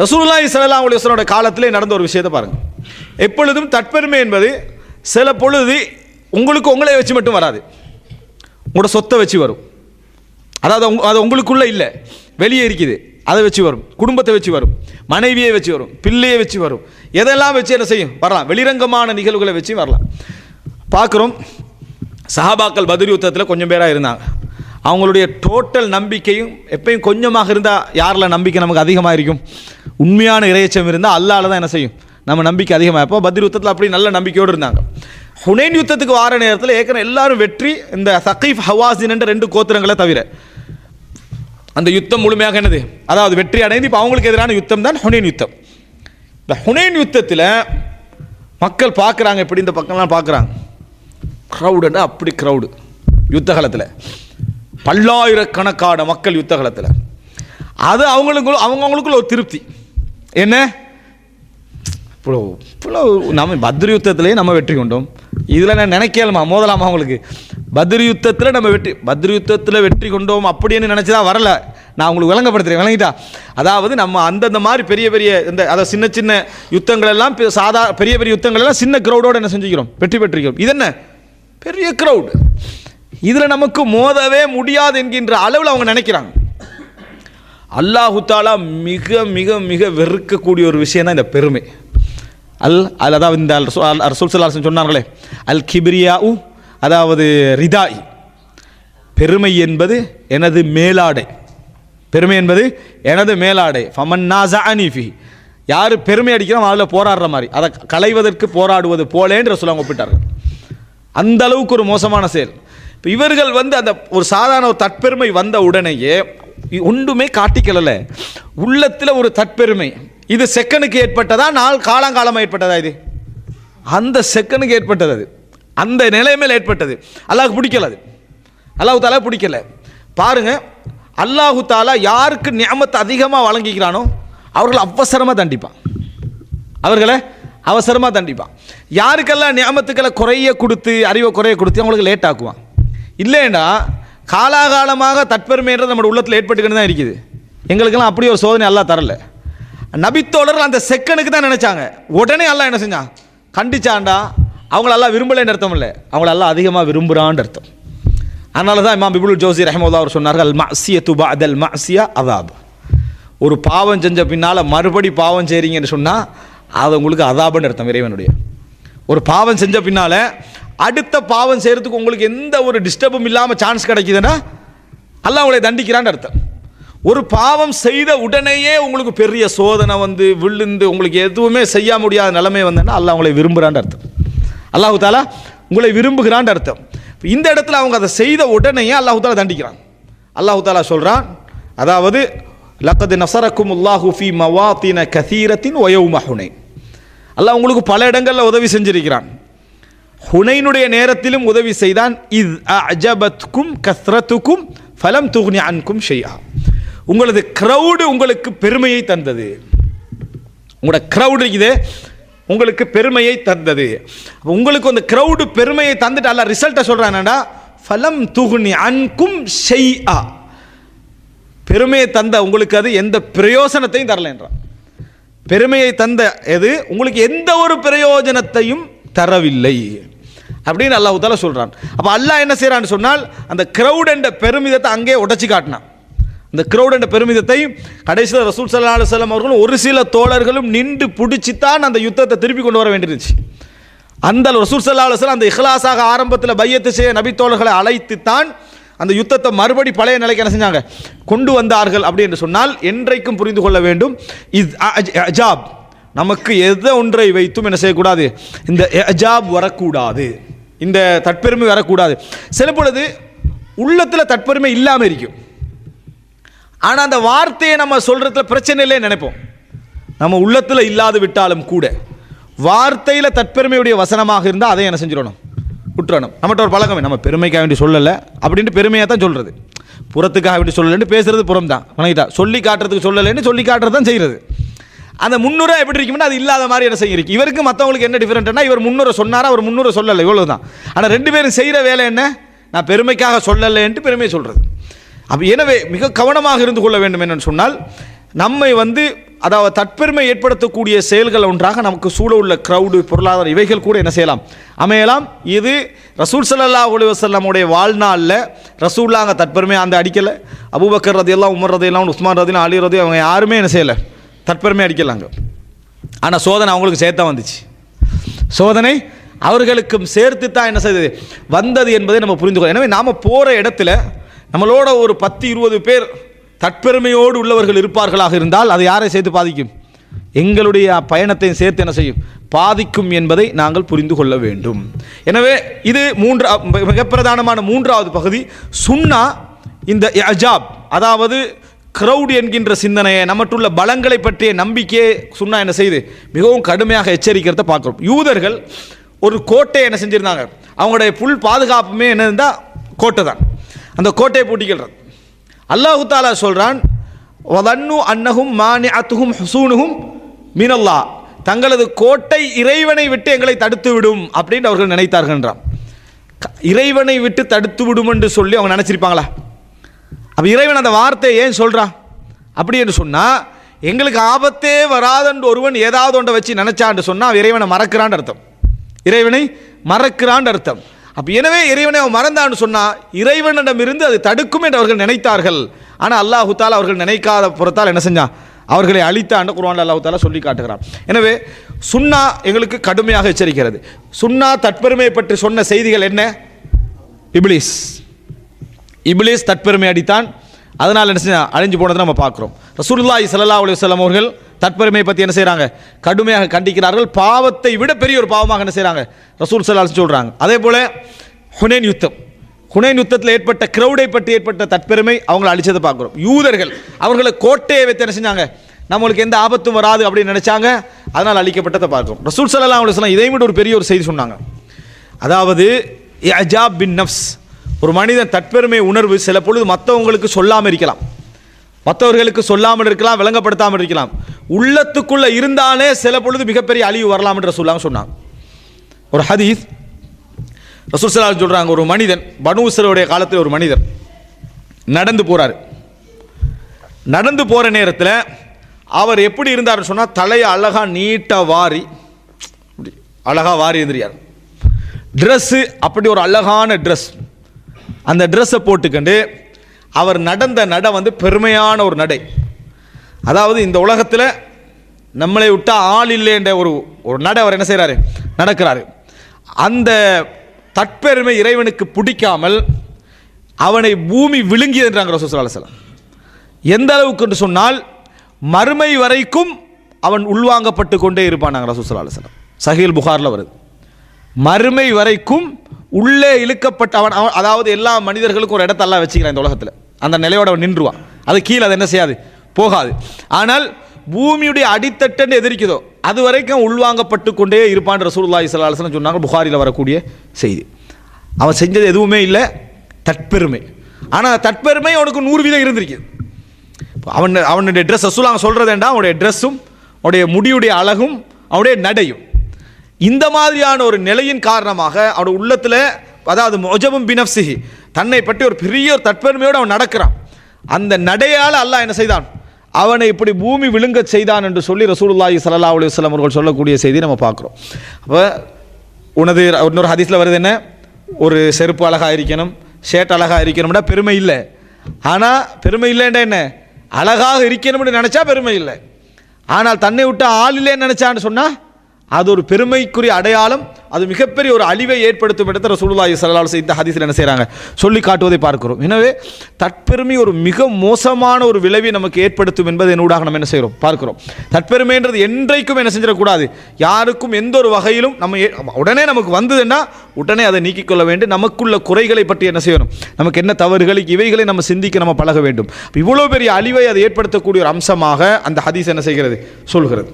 ரசூலுல்லாஹி ஸல்லல்லாஹு அலைஹி வஸல்லம் காலத்திலே நடந்த ஒரு விஷயத்தை பாருங்கள். எப்பொழுதும் தற்பெருமை என்பது சில பொழுது உங்களுக்கு உங்களை வச்சு மட்டும் வராது, உங்களோட சொத்தை வச்சு வரும். அதாவது அது உங்களுக்குள்ளே இல்லை, வெளியே இருக்குது, அதை வச்சு வரும். குடும்பத்தை வச்சு வரும், மனைவியை வச்சு வரும், பிள்ளையை வச்சு வரும். எதெல்லாம் வச்சு என்ன செய்யும் வரலாம், வெளிரங்கமான நிகழ்வுகளை வச்சு வரலாம். பார்க்குறோம், சஹாபாக்கள் பத்ர் யுத்தத்தில் கொஞ்சம் பேராக இருந்தாங்க. அவங்களுடைய டோட்டல் நம்பிக்கையும் எப்பயும் கொஞ்சமாக இருந்தால் யாரில் நம்பிக்கை நமக்கு அதிகமாக இருக்கும்? உண்மையான இறையச்சம் இருந்தால் அல்லாஹ்ல தான் என்ன செய்யும் நம்ம நம்பிக்கை அதிகமாக. இப்போ பத்ர் யுத்தத்தில் அப்படி நல்ல நம்பிக்கையோடு இருந்தாங்க. ஹுனைன் யுத்தத்துக்கு வார நேரத்தில் ஏற்கனவே எல்லாரும் வெற்றி, இந்த சகீஃப் ஹவாஸின் என்ற 2 கோத்திரங்களை தவிர அந்த யுத்தம் முழுமையாக என்னது, அதாவது வெற்றி அடைந்து இப்போ அவங்களுக்கு எதிரான யுத்தம் தான் ஹுனைன் யுத்தம். இந்த ஹுனைன் யுத்தத்தில் மக்கள் பார்க்குறாங்க, எப்படி இந்த பக்கம்லாம் பார்க்குறாங்க, க்ரௌடுன்னா அப்படி க்ரௌடு. யுத்த காலத்தில் பல்லாயிரக்கணக்கான மக்கள் யுத்த காலத்தில். அது அவங்களுக்குள்ள ஒரு திருப்தி என்ன, இப்போ நம்ம பத்ர் யுத்தத்திலேயே நம்ம வெற்றி கொண்டோம், இதில் நான் நினைக்கலாமா மோதலாமா அவங்களுக்கு? பத்ர் யுத்தத்தில் நம்ம பத்ர் யுத்தத்தில் வெற்றி கொண்டோம் அப்படின்னு நினச்சிதான் வரல. நான் உங்களுக்கு விளங்கப்படுத்துகிறேன், விளங்கிட்டா? அதாவது நம்ம அந்தந்த மாதிரி பெரிய பெரிய இந்த அதை சின்ன சின்ன யுத்தங்கள் எல்லாம் பெரிய பெரிய யுத்தங்கள் எல்லாம் சின்ன க்ரௌடோடு என்ன செஞ்சுக்கிறோம், வெற்றி பெற்றிருக்கிறோம். இது என்ன பெரிய க்ரௌடு, இதில் நமக்கு மோதவே முடியாது என்கின்ற அளவில் அவங்க நினைக்கிறாங்க. அல்லாஹு தஆலா மிக மிக மிக வெறுக்கக்கூடிய ஒரு விஷயம் தான் இந்த பெருமை. அதாவது இந்த ரசூல் ஸல்லல்லாஹு அலைஹி வஸல்லம் சொன்னார்களே, அல் கிப்ரியாஉ, அதாவது ரிதாய், பெருமை என்பது எனது மேலாடை. பெருமை என்பது எனது மேலாடை. ஃபமன் நாஸஅனி ஃபீ, யார் பெருமை அடிக்கிறோம் அதில் போராடுற மாதிரி, அதை களைவதற்கு போராடுவது போலேன்னு ரசூலுல்லாஹ் ஒப்பிட்டார்கள். அந்த அளவுக்கு ஒரு மோசமான செயல். இப்போ இவர்கள் அந்த ஒரு சாதாரண ஒரு தற்பெருமை வந்த உடனேயே ஒன்றுமே காட்டிக்கல, உள்ளத்தில் ஒரு தற்பெருமை. இது செகண்டுக்கு ஏற்பட்டதா, காலங்காலமாக ஏற்பட்டதா? இது அந்த செகண்டுக்கு ஏற்பட்டது, அது அந்த நிலைமையில் ஏற்பட்டது. அல்லாஹ்வுக்கு பிடிக்கல, அது அல்லாஹ் தஆலா பிடிக்கல. பாருங்க, அல்லாஹ் தஆலா யாருக்கு நிஅமத் அதிகமாக வழங்கிக்கிறானோ அவர்களை அவசரமாக தண்டிப்பான், அவர்களை அவசரமாக தண்டிப்பான். யாருக்கெல்லாம் நிஅமத்துக்களை குறைய கொடுத்து, அறிவை குறைய கொடுத்து அவங்களுக்கு லேட் ஆக்குவான். இல்லைன்னா காலாகாலமாக தற்பெருமைன்றது நம்ம உள்ளத்தில் ஏற்பட்டுக்கிட்டு தான் இருக்குது. எங்களுக்கெல்லாம் அப்படி ஒரு சோதனை அல்லாஹ் தரல. நபித்தோழர்கள் அந்த செகண்டுக்கு தான் நினைச்சாங்க, உடனே அல்லாஹ் என்ன செஞ்சான், கண்டிச்சாண்டா. அவங்கள அல்லாஹ் விரும்பலைன்னு அர்த்தம் இல்லை, அவங்கள அல்லாஹ் அதிகமாக விரும்புகிறான்னு அர்த்தம். அதனால தான் இமாம் இப்னுல் ஜௌஸி ரஹ்மத்துல்லாஹி அவர் சொன்னார்கள், அல் மஅசியத்து பஅதல் மஅசியா அஸாப். ஒரு பாவம் செஞ்ச பின்னால் மறுபடி பாவம் செய்கிறீங்கன்னு சொன்னால் அது உங்களுக்கு அஸாப்னு அர்த்தம். இறைவனுடைய ஒரு பாவம் செஞ்ச பின்னால் அடுத்த பாவம் செய்கிறதுக்கு உங்களுக்கு எந்த ஒரு டிஸ்டர்பும் இல்லாமல் சான்ஸ் கிடைக்குதுன்னா அல்லாஹ் உங்களை தண்டிக்கிறான்னு அர்த்தம். ஒரு பாவம் செய்த உடனேயே உங்களுக்கு பெரிய சோதனை விழுந்து உங்களுக்கு எதுவுமே செய்ய முடியாத நிலைமை வந்தேன்னா அல்லாஹ் உங்களை விரும்புகிறான்னு அர்த்தம். அல்லாஹ் தஆலா உங்களை விரும்புகிறான்னு அர்த்தம். இந்த இடத்துல அவங்க அதை செய்த உடனேயே அல்லாஹ் தஆலா தண்டிக்கிறான். அல்லாஹ் தஆலா சொல்கிறான், அதாவது லக்கத் நஸரக்குமுல்லாஹு ஃபீ மவாத்தின கஸீரத்தின் வ யௌம ஹுனைன். அல்லாஹ் உங்களுக்கு பல இடங்களில் உதவி செஞ்சிருக்கிறான். ஹுனைனுடைய நேரத்திலும் உதவி செய்தான். இஸ் அஅஜபத்கும் கஸ்ரத்துக்கும் ஃபலம் துக்னி அன்கும் ஷைஆ. உங்களது க்ரௌடு உங்களுக்கு பெருமையை தந்தது. உங்களோட க்ரௌடு இருக்குது, உங்களுக்கு பெருமையை தந்தது. உங்களுக்கு அந்த க்ரௌடு பெருமையை தந்துட்டு அல்லாஹ் ரிசல்ட்டை சொல்கிறான், என்னடா ஃபலம் துக்னி அன்கும் ஷைஆ. பெருமையை தந்த உங்களுக்கு அது எந்த பிரயோஜனத்தையும் தரல என்றான். பெருமையை தந்த எது உங்களுக்கு எந்த ஒரு பிரயோஜனத்தையும் தரவில்லை அப்படின்னு அல்லாஹ் தஆலா சொல்கிறான். அப்போ அல்லாஹ் என்ன செய்கிறான்னு சொன்னால், அந்த க்ரௌட் என்ற பெருமிதத்தை அங்கே உடைச்சி காட்டினான். அந்த க்ரௌட் என்ற பெருமிதத்தை கடைசியில் ரசூல் ஸல்லல்லாஹு அலைஹி வஸல்லம் அவர்களும் ஒரு சில தோழர்களும் நின்று பிடிச்சித்தான் அந்த யுத்தத்தை திருப்பி கொண்டு வர வேண்டியிருந்துச்சு. அந்த ரசூல் ஸல்லல்லாஹு அலைஹி வஸல்லம் அந்த இஹ்லாஸாக ஆரம்பத்தில் பையத்து செய்ய நபி தோழர்களை அழைத்து தான் அந்த யுத்தத்தை மறுபடி பழைய நிலைக்கு என்ன செஞ்சாங்க, கொண்டு வந்தார்கள். அப்படி என்று சொன்னால் என்றைக்கும் புரிந்து கொள்ள வேண்டும், இஸ் அஜாப், நமக்கு எதை ஒன்றை வைத்தும் என்ன செய்யக்கூடாது, இந்த அஜாப் வரக்கூடாது, இந்த தற்பெருமை வரக்கூடாது. சில பொழுது உள்ளத்தில் தற்பெருமை இல்லாமல் இருக்கும், ஆனால் அந்த வார்த்தையை நம்ம சொல்கிறதுல பிரச்சனை இல்லைன்னு நினைப்போம். நம்ம உள்ளத்தில் இல்லாது விட்டாலும் கூட வார்த்தையில் தற்பெருமையுடைய வசனமாக இருந்தால் அதை என்ன செஞ்சிடணும், விட்டுறணும். நம்மகிட்ட ஒரு பழக்கமே, நம்ம பெருமைக்காக வேண்டி சொல்லலை அப்படின்ட்டு பெருமையாக தான் சொல்கிறது, புறத்துக்காக வேண்டி சொல்லலைன்னு பேசுறது புறம் தான், வணங்கிட்டா. சொல்லி காட்டுறதுக்கு சொல்லலைன்னு சொல்லி காட்டுறது தான் செய்கிறது. அந்த முன்னுரை எப்படி இருக்கும்னா அது இல்லாத மாதிரி என்ன செய்ய இருக்கு. இவருக்கு மற்றவங்களுக்கு என்ன டிஃபரெண்ட்னா, இவர் முன்னுரை சொன்னாரா, அவர் முன்னுரை சொல்லலை, இவ்வளவு தான். ஆனால் ரெண்டு பேரும் செய்கிற வேலை என்ன, நான் பெருமைக்காக சொல்லலைன்ட்டு பெருமையை சொல்கிறது. அப்போ எனவே மிக கவனமாக இருந்து கொள்ள வேண்டும் என்னன்னு சொன்னால், நம்மை அதாவது தற்பெருமை ஏற்படுத்தக்கூடிய செயல்கள் ஒன்றாக நமக்கு சூழ உள்ள க்ரௌடு, பொருளாதார இவைகள் கூட என்ன செய்யலாம், அமையலாம். இது ரசூல் ஸல்லல்லாஹு அலைஹி வஸல்லமுடைய வாழ்நாளில் ரசூல்லாங்க தற்பெருமை அந்த அடிக்கலை. அபூபக்கர் ரதியல்லாஹு, உமர் ரதியல்லாஹு, உஸ்மான் ரதியல்லாஹு, அலி ரதி, அவங்க யாருமே என்ன செய்யலை, தற்பெருமை அடிக்கலாங்க. ஆனால் சோதனை அவங்களுக்கு சேர்த்தா வந்துச்சு. சோதனை அவர்களுக்கும் சேர்த்து தான் என்ன செய்தது வந்தது என்பதை நம்ம புரிந்து கொள்ள. எனவே நாம் போகிற இடத்துல நம்மளோட ஒரு 10-20 பேர் தற்பெருமையோடு உள்ளவர்கள் இருப்பார்களாக இருந்தால் அது யாரை சேர்த்து பாதிக்கும், எங்களுடைய பயணத்தையும் சேர்த்து என்ன செய்யும், பாதிக்கும் என்பதை நாங்கள் புரிந்து கொள்ள வேண்டும். எனவே இது மிக பிரதானமான 3வது பகுதி. சுன்னா இந்த அஜாப், அதாவது க்ரௌட் என்கின்ற சிந்தனையை, நம்மட்டுள்ள பலங்களை பற்றிய நம்பிக்கையை சுன்னா என்ன செய்து மிகவும் கடுமையாக எச்சரிக்கிறத பார்க்கிறோம். யூதர்கள் ஒரு கோட்டையை என்ன செஞ்சிருந்தாங்க, அவங்களுடைய புல் பாதுகாப்புமே என்ன இருந்தால் கோட்டை தான். அந்த கோட்டையை பூட்டிக்கிறது. அல்லாஹு தாலா சொல்றான், வதன்னு அன்னஹும் மானிஅத்துஹும் ஹுசூனுஹும் மினல்லாஹ், தங்களது கோட்டை இறைவனை விட்டு எங்களை தடுத்து விடும் அப்படின்னு அவர்கள் நினைத்தார்கள்ன்றான். இறைவனை விட்டு தடுத்து விடும் என்று சொல்லி அவங்க நினைச்சிருப்பாங்களா? அப்போ இறைவன் அந்த வார்த்தையை ஏன் சொல்றான் அப்படி என்று சொன்னால், எங்களுக்கு ஆபத்தே வராதென்று ஒருவன் ஏதாவது ஒன்றை வச்சு நினைச்சான்னு சொன்னால் இறைவனை மறக்கிறான் அர்த்தம். இறைவனை மறக்கிறான் அர்த்தம். அப்போ எனவே இறைவனை அவன் மறந்தான்னு சொன்னால் இறைவனிடமிருந்து அது தடுக்கும் என்று அவர்கள் நினைத்தார்கள். ஆனால் அல்லாஹு தாலா அவர்கள் நினைக்காத புறத்தால் என்ன செஞ்சான், அவர்களை அழித்தான்னு குர்ஆனில் அல்லாஹு தாலா சொல்லி காட்டுகிறான். எனவே சுன்னா எங்களுக்கு கடுமையாக எச்சரிக்கிறது. சுன்னா தற்பெருமையை பற்றி சொன்ன செய்திகள் என்ன? இப்லீஸ் தற்பெருமை அடித்தான், அதனால் என்ன செஞ்சா அழிஞ்சு போனதை நம்ம பார்க்குறோம். ரசூலுல்லாஹி ஸல்லல்லாஹு அலைஹி வஸல்லம் அவர்கள் தற்பெருமையை பற்றி என்ன செய்கிறாங்க, கடுமையாக கண்டிக்கிறார்கள். பாவத்தை விட பெரிய ஒரு பாவமாக என்ன செய்கிறாங்க ரசூல் ஸல்லல்லாஹு அலைஹி வஸல்லம் சொல்கிறாங்க. அதே போல் ஹுனைன் யுத்தத்தில் ஏற்பட்ட க்ரௌடை பற்றி ஏற்பட்ட தற்பெருமை அவங்களை அழிச்சதை பார்க்குறோம். யூதர்கள் அவர்களை கோட்டையை வைத்து என்ன செஞ்சாங்க, நம்மளுக்கு எந்த ஆபத்தும் வராது அப்படின்னு நினைச்சாங்க, அதனால் அழிக்கப்பட்டதை பார்க்கிறோம். ரசூல் ஸல்லல்லாஹு அலைஹி வஸல்லம் இதை விட ஒரு பெரிய ஒரு செய்தி சொன்னாங்க. அதாவது இஅஜாப் பின் நஃப்ஸ், ஒரு மனிதன் தற்பெருமை உணர்வு சில பொழுது மற்றவங்களுக்கு சொல்லாமல் இருக்கலாம், மற்றவர்களுக்கு சொல்லாமல் இருக்கலாம், விளங்கப்படுத்தாமல் இருக்கலாம். உள்ளத்துக்குள்ள இருந்தாலே சில பொழுது மிகப்பெரிய அழிவு வரலாம் என்று ரசூலுல்லாஹ் சொன்னாங்க. ஒரு ஹதீஸ் ரசூல் ஸல்லல்லாஹு அலைஹி வஸல்லம் சொல்றாங்க, ஒரு மனிதன் பனு இஸ்ரவேலுடைய காலத்தில் ஒரு மனிதர் நடந்து போறாரு. நடந்து போற நேரத்தில் அவர் எப்படி இருந்தார்னு சொன்னால், தலையை அழகா நீட்டாக வாரி எழுந்திரியார். ட்ரெஸ்ஸு அப்படி ஒரு அழகான ட்ரெஸ், அந்த ட்ரெஸ்ஸை போட்டுக்கண்டு அவர் நடந்த நட வந்து பெருமையான ஒரு நடை. அதாவது இந்த உலகத்தில் நம்மளை விட்டால் ஆள் இல்லைன்ற ஒரு நடை அவர் என்ன செய்கிறாரு, நடக்கிறாரு. அந்த தற்பெருமை இறைவனுக்கு பிடிக்காமல் அவனை பூமி விழுங்கியதுன்றாங்க ரசூல் ஸல்லல்லாஹு அலைஹி வஸல்லம். எந்த அளவுக்கு என்று சொன்னால், மறுமை வரைக்கும் அவன் உள்வாங்கப்பட்டு கொண்டே இருப்பான் ரசூல் ஸல்லல்லாஹு அலைஹி வஸல்லம். சஹீஹ் புகாரில் வருது, மறுமை வரைக்கும் உள்ளே இழுக்கப்பட்ட அவன், அதாவது எல்லா மனிதர்களுக்கும் ஒரு இடத்த அல்லாஹ் வச்சுக்கிறான் இந்த உலகத்தில், அந்த நிலையோட அவன் நின்றுவான். அது கீழே அது என்ன செய்யாது, போகாது. ஆனால் பூமியுடைய அடித்தட்டு எதிர்க்குதோ அது வரைக்கும் உள்வாங்கப்பட்டு கொண்டே இருப்பான் ரசூலுல்லாஹி ஸல்லல்லாஹு அலைஹி வஸல்லம் சொன்னாங்க. புகாரியில் வரக்கூடிய செய்தி. அவன் செஞ்சது எதுவுமே இல்லை, தற்பெருமை. ஆனால் தற்பெருமை அவனுக்கு 100% இருந்திருக்கு. அவனுடைய ட்ரெஸ் ரசூலுல்லாஹ் சொல்கிறதேண்டா, அவனுடைய ட்ரெஸ்ஸும் அவனுடைய முடியுடைய அழகும் அவனுடைய நடையும், இந்த மாதிரியான ஒரு நிலையின் காரணமாக அவனுடைய உள்ளத்தில், அதாவது முஜபும் பினஃப்ஸிஹி, தன்னை பற்றி ஒரு பெரிய ஒரு தற்பெருமையோடு அவன் நடக்கிறான். அந்த நடையால் அல்லாஹ் என்ன செய்தான், அவனை இப்படி பூமி விழுங்க செய்தான் என்று சொல்லி ரசூலுல்லாஹி ஸல்லல்லாஹு அலைஹி வஸல்லம் அவர்கள் சொல்லக்கூடிய செய்தி நம்ம பார்க்குறோம். அப்போ இன்னொரு ஹதீஸில் வருது என்ன, ஒரு செருப்பு அழகாக இருக்கணும், ஷர்ட் அழகாக இருக்கணும்னா பெருமை இல்லை. ஆனால் பெருமை இல்லைன்னா என்ன, அழகாக இருக்கணும்னு நினச்சா பெருமை இல்லை. ஆனால் தன்னை விட்டு ஆள் இல்லைன்னு நினச்சான்னு சொன்னால் அது ஒரு பெருமைக்குரிய அடையாளம், அது மிகப்பெரிய ஒரு அழிவை ஏற்படுத்தும் இடத்தை ரசூலுல்லாஹி ஸல்லல்லாஹு அலைஹி வஸல்லம் இந்த ஹதீஸில் என்ன செய்கிறாங்க, சொல்லி காட்டுவதை பார்க்கிறோம். எனவே தற்பெருமை ஒரு மிக மோசமான ஒரு விளைவை நமக்கு ஏற்படுத்தும் என்பதை என்னூடாக நம்ம என்ன செய்கிறோம், பார்க்கிறோம். தற்பெருமைன்றது என்றைக்கும் என்ன செஞ்சிடக்கூடாது, யாருக்கும் எந்த ஒரு வகையிலும் நம்ம உடனே நமக்கு வந்ததுன்னா உடனே அதை நீக்கிக் கொள்ள வேண்டும். நமக்குள்ள குறைகளை பற்றி என்ன செய்யணும், நமக்கு என்ன தவறுகள் இவைகளை நம்ம சிந்திக்க நம்ம பழக வேண்டும். இவ்வளோ பெரிய அழிவை அதை ஏற்படுத்தக்கூடிய ஒரு அம்சமாக அந்த ஹதீஸ் என்ன செய்கிறது, சொல்கிறது.